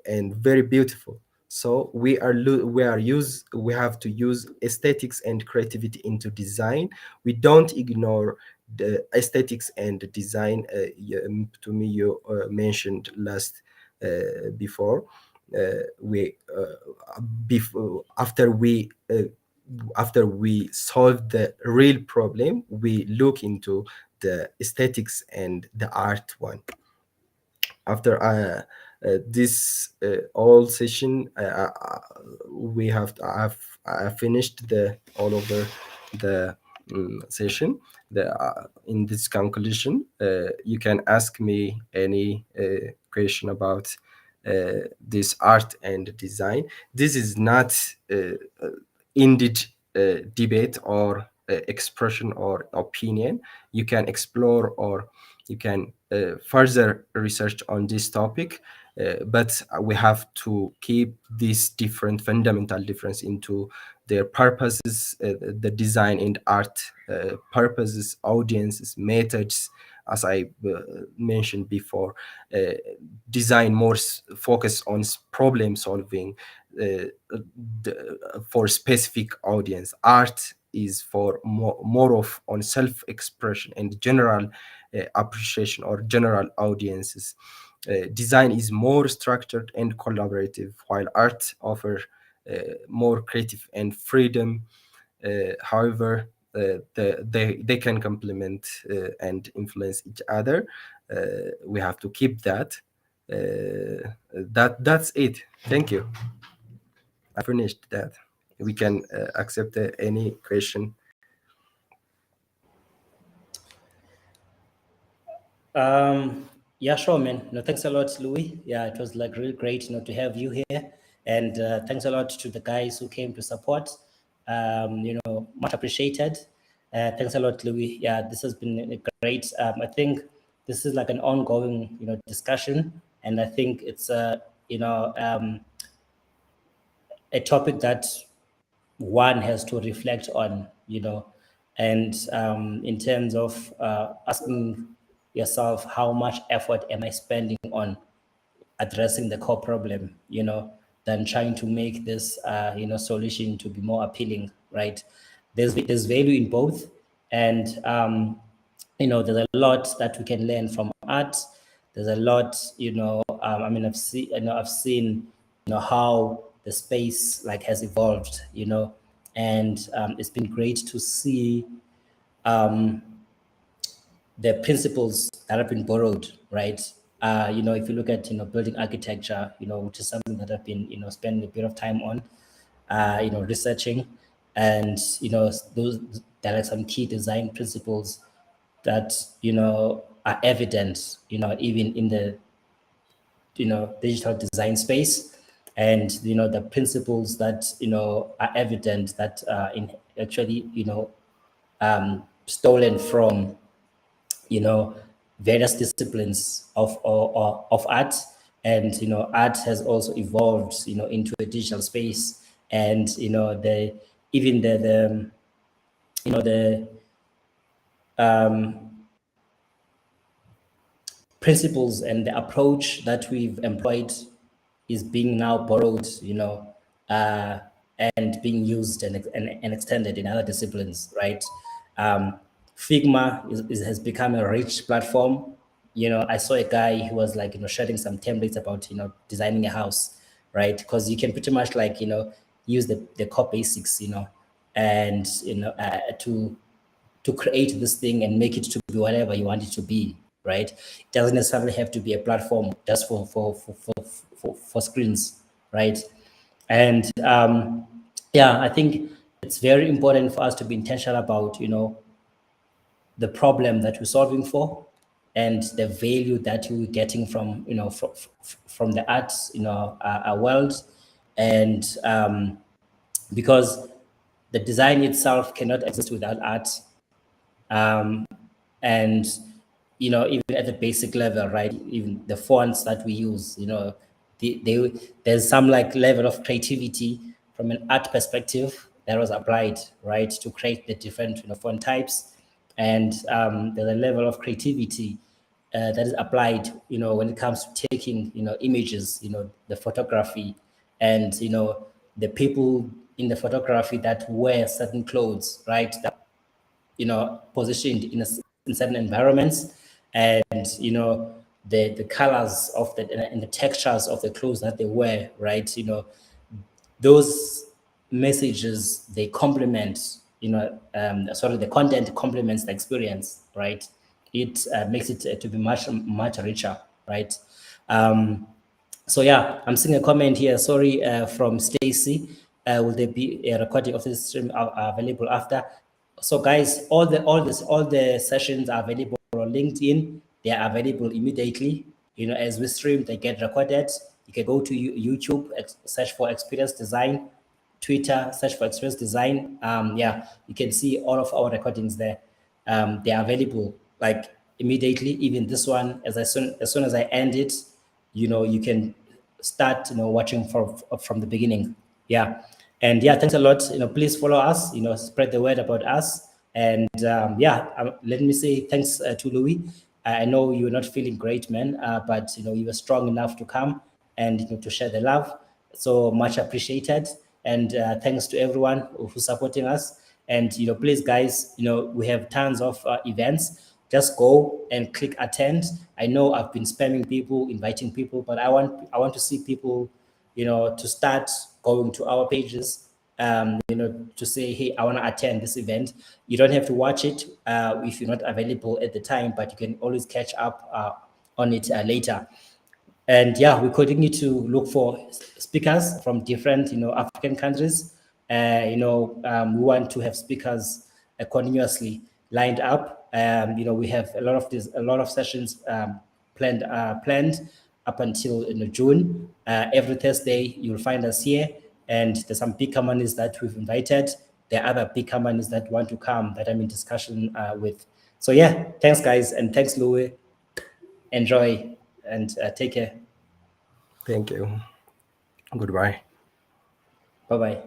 and very beautiful. So we have to use aesthetics and creativity into design. We don't ignore the aesthetics and the design. To me, you mentioned last before. We before after we solve the real problem, we look into the aesthetics and the art one. After this all session, we have I finished the all of the session. In this conclusion, you can ask me any question about this art and design. This is not indeed debate or expression or opinion. You can explore or you can further research on this topic, but we have to keep this different fundamental difference into their purposes, the design and art purposes, audiences, methods. As I mentioned before, design more focus on problem solving for specific audience. Art is for more of on self-expression and general appreciation or general audiences. Design is more structured and collaborative, while art offers more creative and freedom. However, they can complement and influence each other. We have to keep that. That's it. Thank you. I finished that. We can accept any question. Yeah, sure, man. No, thanks a lot, Louis. Yeah, it was like really great, to have you here, and thanks a lot to the guys who came to support. Much appreciated. Thanks a lot, Louis. Yeah, this has been great. I think this is like an ongoing, discussion, and I think it's a topic that one has to reflect on, and in terms of asking yourself, how much effort am I spending on addressing the core problem, than trying to make this, solution to be more appealing, right? There's value in both, and there's a lot that we can learn from art. There's a lot, I've seen, how the space like has evolved, and it's been great to see the principles that have been borrowed, right? If you look at building architecture, which is something that I've been spending a bit of time on, researching, and those there are some key design principles that are evident, even in the digital design space, and the principles that are evident that in actually stolen from various disciplines of art. And art has also evolved into a digital space, and the even the principles and the approach that we've employed is being now borrowed, and being used and extended in other disciplines, right? Figma has become a rich platform. I saw a guy who was like, sharing some templates about, designing a house, right? Because you can pretty much like, use the core basics, and, to create this thing and make it to be whatever you want it to be, right? It doesn't necessarily have to be a platform just for screens, right? And yeah, I think it's very important for us to be intentional about the problem that we're solving for, and the value that we're getting from from the arts world. And because the design itself cannot exist without art. And even at the basic level, right, even the fonts that we use, there's some like level of creativity from an art perspective that was applied, right, to create the different font types. And there's a level of creativity that is applied when it comes to taking images, the photography, and the people in the photography that wear certain clothes, right, that positioned in certain environments, and the colors of and the textures of the clothes that they wear, right? Those messages, they complement, the content complements the experience, right? It makes it to be much richer, right? So yeah, I'm seeing a comment here. Sorry, from Stacy. Will there be a recording of this stream available after? So guys, all the sessions are available on LinkedIn. They are available immediately. As we stream, they get recorded. You can go to YouTube, search for Experience Design, Twitter, search for Experience Design. Yeah, you can see all of our recordings there. They are available like immediately. Even this one, as soon as I end it, you can start watching from the beginning. Yeah. And yeah, thanks a lot. Please follow us, spread the word about us. And yeah, let me say thanks to Louis. I know you're not feeling great, man, but you were strong enough to come and to share the love. So much appreciated. And thanks to everyone who's supporting us. And please, guys, we have tons of events. Just go and click attend. I know I've been spamming people, inviting people, but I want to see people, to start going to our pages, to say, hey, I want to attend this event. You don't have to watch it if you're not available at the time, but you can always catch up on it later. And yeah, we continue to look for speakers from different, African countries. We want to have speakers continuously lined up. We have a lot of sessions planned up until June. Every Thursday, you'll find us here, and there's some big companies that we've invited. There are other big companies that want to come that I'm in discussion with. So yeah, thanks guys, and thanks Louis. Enjoy and take care. Thank you. Goodbye. Bye-bye.